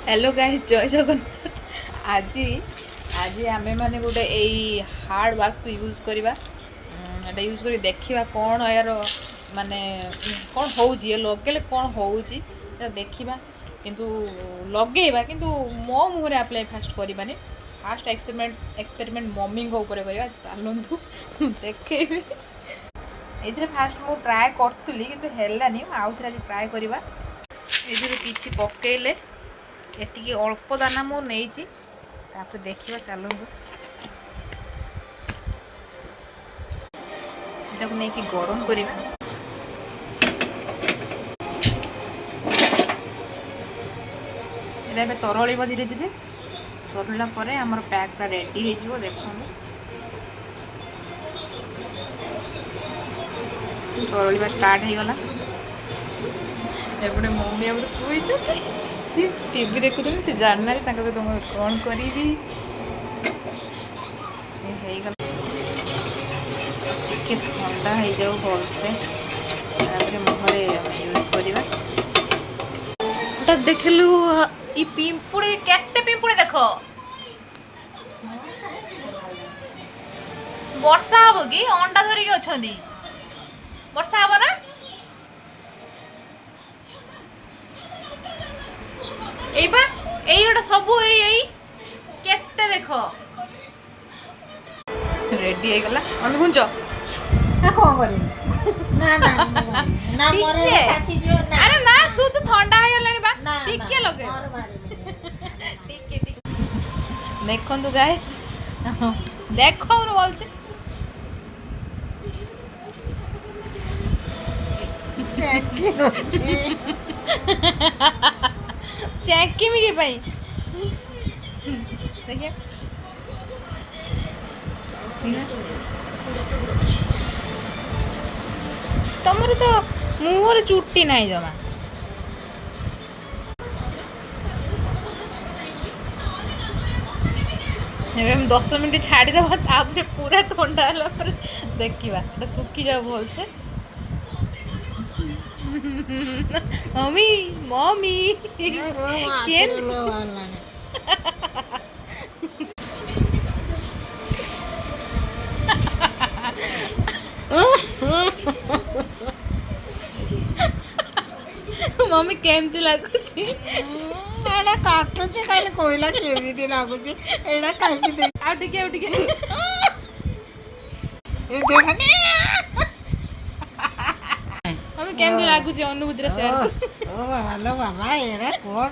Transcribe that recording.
Hello guys जय जगन्नाथ। आज आज आमे माने गोटे यही हार्ड वैक्स को यूज करवा यूज कर देखा कौन यार माने कौन हो लगे कौन हो देखा किंतु लगेगा किंतु मो मुहर अप्लाई फास्ट करवानी फास्ट एक्सपेरिमेंट मम्मी ऊपर करवा चलतु देखे ये फास्ट मु ट्राए करी कि हेलानी आउ थे आज ट्राए करवा ये किसी पकेले एति अल्प दाना मु नहीं देखा चलतु नहीं कि गरम करवा ये तरल धीरे धीरे तरला आमर पैकटा रेडी हो देख तरल स्टार्ट हो गला एपटे मम्मी एपटे शुई टीवी देखुं से जानना सहित कौन करी ठंडा हो जाऊ भलसे मुहरे यूज करवा देखलु ई पिंपुड़ी केते पिंपुड़ी देख वर्षा हम कि अंडा धरिकी अच्छा वर्षा हम ना सब केते देख रेडी हो गला मम्मी गुंज अरे ना शुद्ध ठंडा हो गलानी टिके लगे देखु गाइस देखो बोल से चेक में पाई देखिए तमर तो मुहर चुट्टी ना जमा हम 10 मिनट छाड़ीदेवा तापर पूरा ठंडा है देखा सुखी जाओ भल से मम्मी मम्मी मम्मी केमती लगुची एड़ा काटुची खाली कोइला केमिति लागुची एड़ा काहे दे आ टिके ए देखनी मम्मी केमती लगुची अनुभूति रे शेयर ओ हेलो बाबा एड़ा कोन